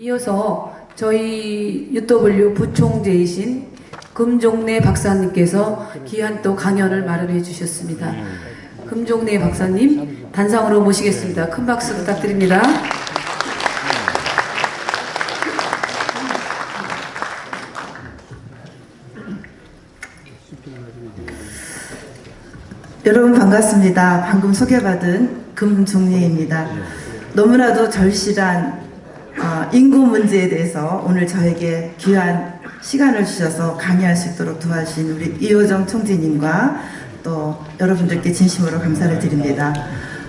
이어서 저희 UW 부총재이신 금종래 박사님께서 귀한 또 강연을 마련해 주셨습니다. 금종래 박사님 단상으로 모시겠습니다. 큰 박수 부탁드립니다. 여러분 반갑습니다. 방금 소개받은 금종래입니다. 너무나도 절실한 인구 문제에 대해서 오늘 저에게 귀한 시간을 주셔서 강의할 수 있도록 도와주신 우리 이호정 총재님과 또 여러분들께 진심으로 감사를 드립니다.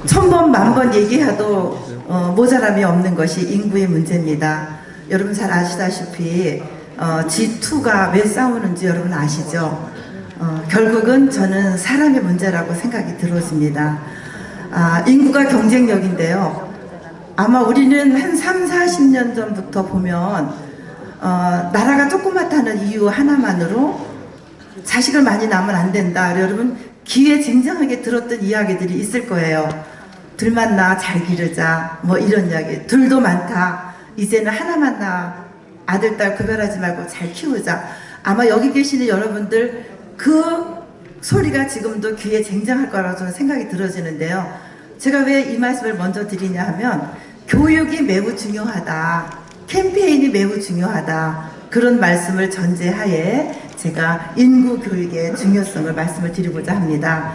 1000번 만번 얘기해도 모자람이 없는 것이 인구의 문제입니다. 여러분 잘 아시다시피 G2가 왜 싸우는지 여러분 아시죠? 결국은 저는 사람의 문제라고 생각이 들어집니다. 인구가 경쟁력인데요. 아마 우리는 한 3, 40년 전부터 보면 나라가 조그맣다는 이유 하나만으로 자식을 많이 낳으면 안 된다. 여러분 귀에 쟁쟁하게 들었던 이야기들이 있을 거예요. 둘만 낳아 잘 기르자 뭐 이런 이야기. 둘도 많다. 이제는 하나만 낳아 아들 딸 구별하지 말고 잘 키우자. 아마 여기 계시는 여러분들 그 소리가 지금도 귀에 쟁쟁할 거라고 저는 생각이 들어지는데요. 제가 왜 이 말씀을 먼저 드리냐 하면 교육이 매우 중요하다. 캠페인이 매우 중요하다. 그런 말씀을 전제하에 제가 인구 교육의 중요성을 말씀을 드리고자 합니다.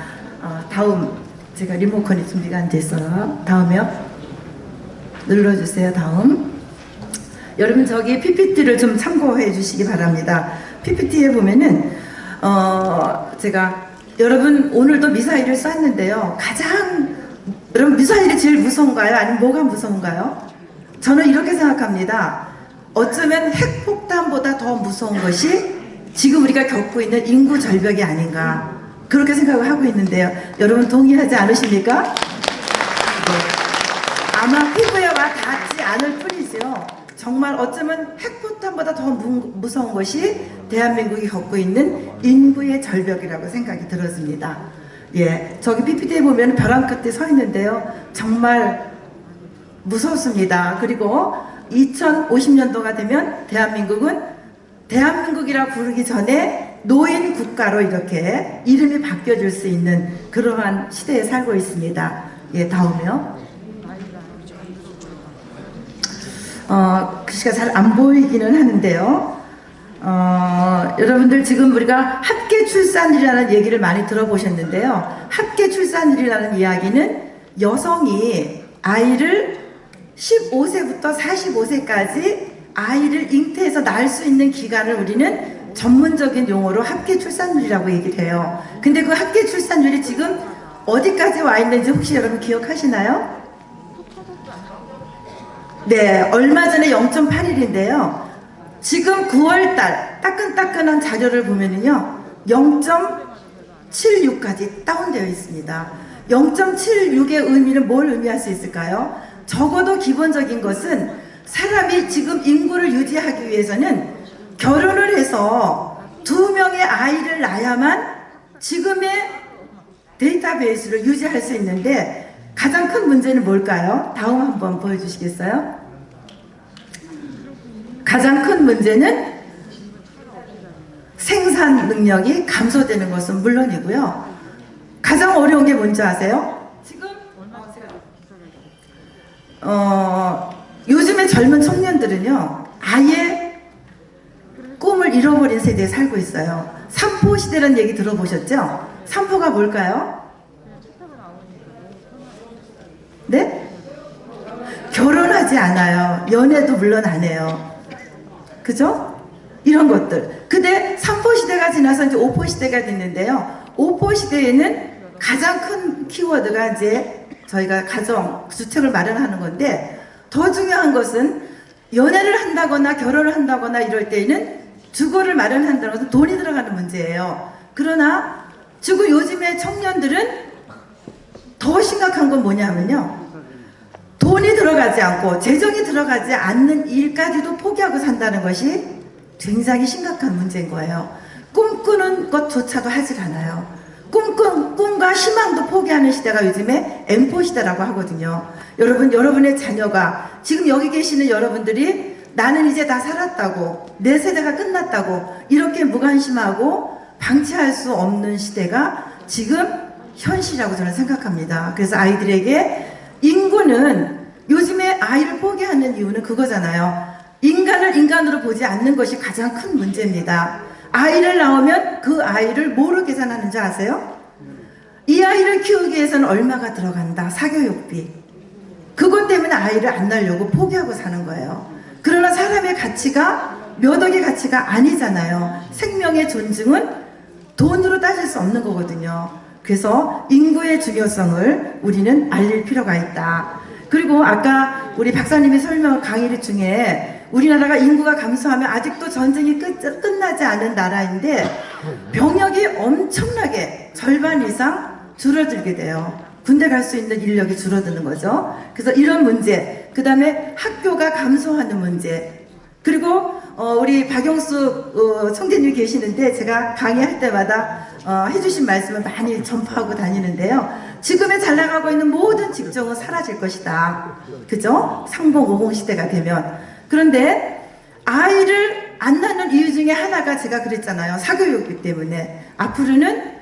다음 제가 리모컨이 준비가 안 돼서 다음이요. 눌러주세요. 다음. 여러분 저기 PPT를 좀 참고해 주시기 바랍니다. PPT에 보면은 제가 여러분 오늘도 미사일을 쐈는데요. 여러분 미사일이 제일 무서운가요? 아니면 뭐가 무서운가요? 저는 이렇게 생각합니다. 어쩌면 핵폭탄보다 더 무서운 것이 지금 우리가 겪고 있는 인구 절벽이 아닌가 그렇게 생각을 하고 있는데요. 여러분 동의하지 않으십니까? 네. 아마 피부에 와 닿지 않을 뿐이죠. 정말 어쩌면 핵폭탄보다 더 무서운 것이 대한민국이 겪고 있는 인구의 절벽이라고 생각이 들어집니다. 예, 저기 PPT에 보면 벼랑 끝에 서 있는데요. 정말 무섭습니다. 그리고 2050년도가 되면 대한민국은 대한민국이라 부르기 전에 노인 국가로 이렇게 이름이 바뀌어질 수 있는 그러한 시대에 살고 있습니다. 예, 다음이요. 글씨가 잘 안 보이기는 하는데요. 여러분들 지금 우리가 합계 출산율이라는 얘기를 많이 들어보셨는데요. 합계 출산율이라는 이야기는 여성이 아이를 15세부터 45세까지 아이를 잉태해서 낳을 수 있는 기간을 우리는 전문적인 용어로 합계 출산율이라고 얘기를 해요. 근데 그 합계 출산율이 지금 어디까지 와 있는지 혹시 여러분 기억하시나요? 네, 얼마 전에 0.81인데요. 지금 9월달 따끈따끈한 자료를 보면은요 0.76까지 다운되어 있습니다. 0.76의 의미는 뭘 의미할 수 있을까요? 적어도 기본적인 것은 사람이 지금 인구를 유지하기 위해서는 결혼을 해서 2명의 아이를 낳아야만 지금의 데이터베이스를 유지할 수 있는데 가장 큰 문제는 뭘까요? 다음 한번 보여주시겠어요? 가장 큰 문제는 생산 능력이 감소되는 것은 물론이고요. 가장 어려운 게 뭔지 아세요? 지금 요즘의 젊은 청년들은요 아예 꿈을 잃어버린 세대에 살고 있어요. 삼포 시대라는 얘기 들어보셨죠? 삼포가 뭘까요? 네? 결혼하지 않아요. 연애도 물론 안 해요. 그죠? 이런 것들. 근데 3포 시대가 지나서 이제 5포 시대가 됐는데요. 5포 시대에는 가장 큰 키워드가 이제 저희가 가정, 주택을 마련하는 건데 더 중요한 것은 연애를 한다거나 결혼을 한다거나 이럴 때에는 주거를 마련한다는 것은 돈이 들어가는 문제예요. 그러나 지금 요즘의 청년들은 더 심각한 건 뭐냐면요. 돈이 들어가지 않고 재정이 들어가지 않는 일까지도 포기하고 산다는 것이 굉장히 심각한 문제인 거예요. 꿈꾸는 것조차도 하질 않아요. 꿈과 희망도 포기하는 시대가 요즘에 M4 시대라고 하거든요. 여러분, 여러분의 자녀가 지금 여기 계시는 여러분들이 나는 이제 다 살았다고, 내 세대가 끝났다고 이렇게 무관심하고 방치할 수 없는 시대가 지금 현실이라고 저는 생각합니다. 그래서 아이들에게 인구는 요즘에 아이를 포기하는 이유는 그거잖아요. 인간을 인간으로 보지 않는 것이 가장 큰 문제입니다. 아이를 낳으면 그 아이를 뭐로 계산하는지 아세요? 이 아이를 키우기 위해서는 얼마가 들어간다. 사교육비. 그것 때문에 아이를 안 낳으려고 포기하고 사는 거예요. 그러나 사람의 가치가 몇 억의 가치가 아니잖아요. 생명의 존중은 돈으로 따질 수 없는 거거든요. 그래서 인구의 중요성을 우리는 알릴 필요가 있다. 그리고 아까 우리 박사님이 설명 강의 중에 우리나라가 인구가 감소하면 아직도 전쟁이 끝나지 않은 나라인데 병력이 엄청나게 절반 이상 줄어들게 돼요. 군대 갈 수 있는 인력이 줄어드는 거죠. 그래서 이런 문제, 그 다음에 학교가 감소하는 문제, 그리고 우리 박영수 총재님이 계시는데 제가 강의할 때마다 해주신 말씀을 많이 전파하고 다니는데요. 지금에 잘 나가고 있는 모든 직종은 사라질 것이다. 그죠? 3050 시대가 되면. 그런데 아이를 안 낳는 이유 중에 하나가 제가 그랬잖아요. 사교육비 때문에. 앞으로는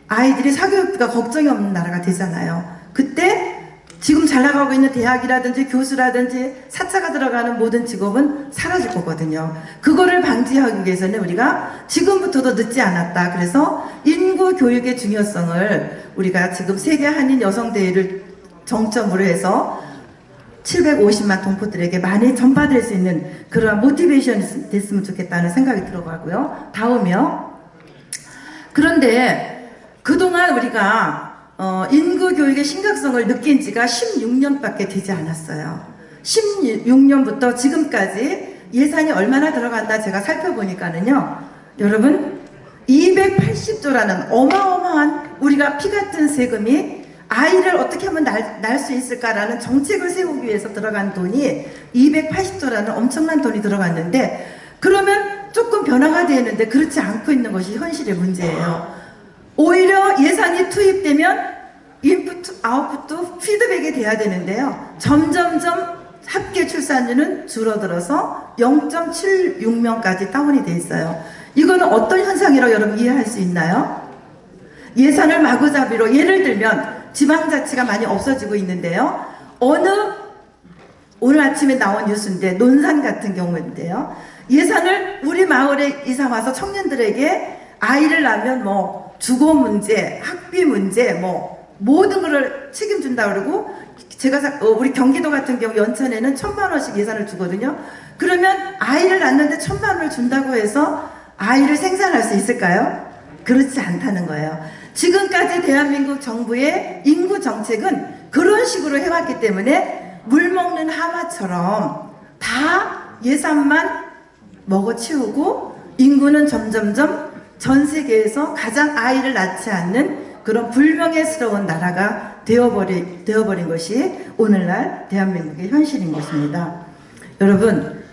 아이들이 사교육비가 걱정이 없는 나라가 되잖아요. 그때 지금 잘 나가고 있는 대학이라든지 교수라든지 사차가 들어가는 모든 직업은 사라질 거거든요. 그거를 방지하기 위해서는 우리가 지금부터도 늦지 않았다. 그래서 인구 교육의 중요성을 우리가 지금 세계 한인 여성대회를 정점으로 해서 750만 동포들에게 많이 전파될 수 있는 그러한 모티베이션이 됐으면 좋겠다는 생각이 들어가고요. 다음이요. 그런데 그동안 우리가 인구 교육의 심각성을 느낀 지가 16년밖에 되지 않았어요. 16년부터 지금까지 예산이 얼마나 들어간다 제가 살펴보니까는요. 여러분 280조라는 어마어마한 우리가 피 같은 세금이 아이를 어떻게 하면 낳을 수 있을까라는 정책을 세우기 위해서 들어간 돈이 280조라는 엄청난 돈이 들어갔는데 그러면 조금 변화가 되는데 그렇지 않고 있는 것이 현실의 문제예요. 오히려 예산이 투입되면 인풋, 아웃풋도 피드백이 돼야 되는데요. 점점점 합계 출산율은 줄어들어서 0.76명까지 다운이 돼 있어요. 이거는 어떤 현상이라고 여러분 이해할 수 있나요? 예산을 마구잡이로 예를 들면 지방자치가 많이 없어지고 있는데요. 오늘 아침에 나온 뉴스인데 논산 같은 경우인데요. 예산을 우리 마을에 이사 와서 청년들에게 아이를 낳으면 뭐 주거 문제, 학비 문제, 뭐 모든 것을 책임준다 그러고 제가 우리 경기도 같은 경우 연천에는 1,000만 원씩 예산을 주거든요. 그러면 아이를 낳는데 1,000만 원을 준다고 해서 아이를 생산할 수 있을까요? 그렇지 않다는 거예요. 지금까지 대한민국 정부의 인구 정책은 그런 식으로 해왔기 때문에 물 먹는 하마처럼 다 예산만 먹어치우고 인구는 점점점 전 세계에서 가장 아이를 낳지 않는 그런 불명예스러운 나라가 되어버린 것이 오늘날 대한민국의 현실인 것입니다. 여러분,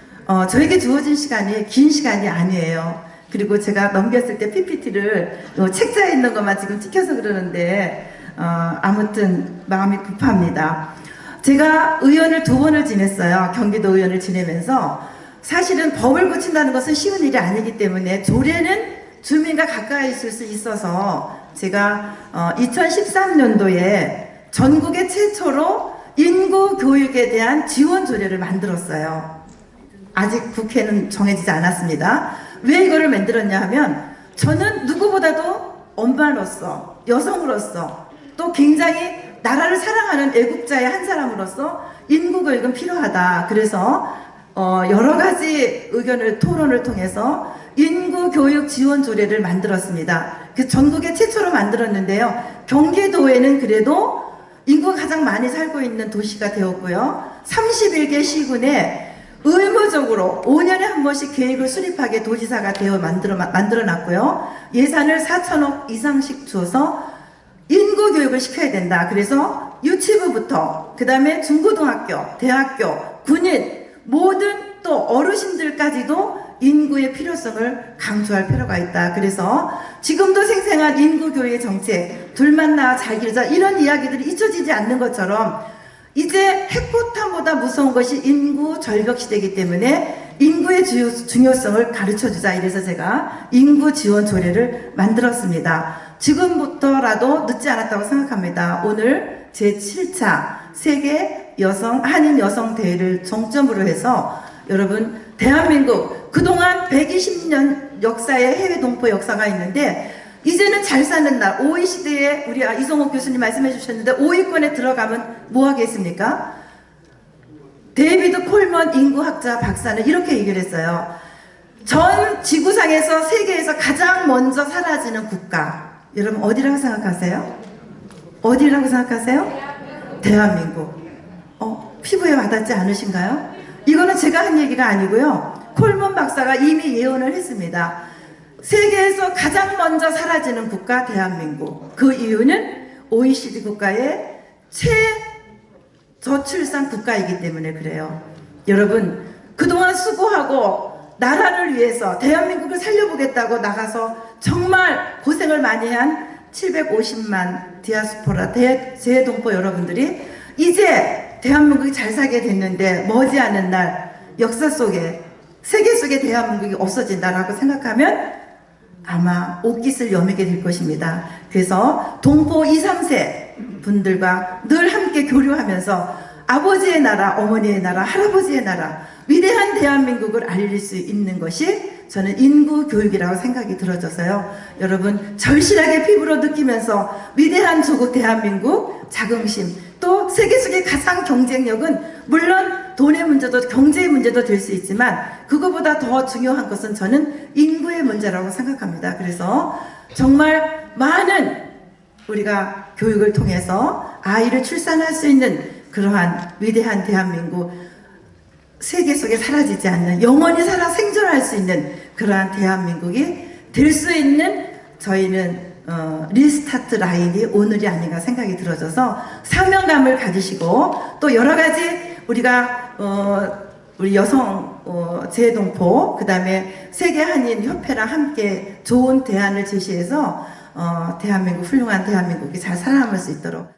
저에게 주어진 시간이 긴 시간이 아니에요. 그리고 제가 넘겼을 때 PPT를 책자에 있는 것만 지금 찍혀서 그러는데 아무튼 마음이 급합니다. 제가 의원을 2번을 지냈어요. 경기도 의원을 지내면서 사실은 법을 고친다는 것은 쉬운 일이 아니기 때문에 조례는 주민과 가까이 있을 수 있어서 제가 2013년도에 전국에 최초로 인구 교육에 대한 지원 조례를 만들었어요. 아직 국회는 정해지지 않았습니다. 왜 이거를 만들었냐 하면 저는 누구보다도 엄마로서 여성으로서 또 굉장히 나라를 사랑하는 애국자의 한 사람으로서 인구교육은 필요하다. 그래서 여러 가지 의견을 토론을 통해서 인구교육 지원 조례를 만들었습니다. 그 전국에 최초로 만들었는데요. 경기도에는 그래도 인구가 가장 많이 살고 있는 도시가 되었고요. 31개 시군에 의무적으로 5년에 한 번씩 계획을 수립하게 도지사가 되어 만들어놨고요. 예산을 4천억 이상씩 줘서 인구교육을 시켜야 된다. 그래서 유치부부터 그 다음에 중고등학교, 대학교, 군인 모든 또 어르신들까지도 인구의 필요성을 강조할 필요가 있다. 그래서 지금도 생생한 인구교육의 정책, 둘만 낳아 잘 기르자 이런 이야기들이 잊혀지지 않는 것처럼 이제 핵폭탄보다 무서운 것이 인구 절벽 시대이기 때문에 인구의 중요성을 가르쳐주자 이래서 제가 인구 지원 조례를 만들었습니다. 지금부터라도 늦지 않았다고 생각합니다. 오늘 제7차 세계 한인 여성 대회를 정점으로 해서 여러분 대한민국 그동안 120년 역사의 해외 동포 역사가 있는데 이제는 잘 사는 날 OECD에 우리 이성옥 교수님 말씀해 주셨는데 5위권에 들어가면 뭐 하겠습니까? 데이비드 콜먼 인구학자 박사는 이렇게 얘기를 했어요. 전 지구상에서 세계에서 가장 먼저 사라지는 국가 여러분 어디라고 생각하세요? 어디라고 생각하세요? 대한민국. 피부에 와닿지 않으신가요? 이거는 제가 한 얘기가 아니고요. 콜먼 박사가 이미 예언을 했습니다. 세계에서 가장 먼저 사라지는 국가 대한민국. 그 이유는 OECD 국가의 최저출산 국가이기 때문에 그래요. 여러분 그동안 수고하고 나라를 위해서 대한민국을 살려보겠다고 나가서 정말 고생을 많이 한 750만 디아스포라 재동포 여러분들이 이제 대한민국이 잘 살게 됐는데 머지않은 날 역사 속에 세계 속에 대한민국이 없어진다라고 생각하면 아마 옷깃을 여미게 될 것입니다. 그래서 동포 2, 3세 분들과 늘 함께 교류하면서 아버지의 나라, 어머니의 나라, 할아버지의 나라 위대한 대한민국을 알릴 수 있는 것이 저는 인구 교육이라고 생각이 들어져서요. 여러분 절실하게 피부로 느끼면서 위대한 조국 대한민국 자긍심 또 세계 속의 가장 경쟁력은 물론 돈의 문제도 경제의 문제도 될 수 있지만 그거보다 더 중요한 것은 저는 인구의 문제라고 생각합니다. 그래서 정말 많은 우리가 교육을 통해서 아이를 출산할 수 있는 그러한 위대한 대한민국 세계 속에 사라지지 않는 영원히 살아 생존할 수 있는 그러한 대한민국이 될 수 있는 저희는 리스타트 라인이 오늘이 아닌가 생각이 들어져서 사명감을 가지시고 또 여러 가지 우리가 우리 여성 재동포 그 다음에 세계 한인 협회랑 함께 좋은 대안을 제시해서 대한민국 훌륭한 대한민국이 잘 살아남을 수 있도록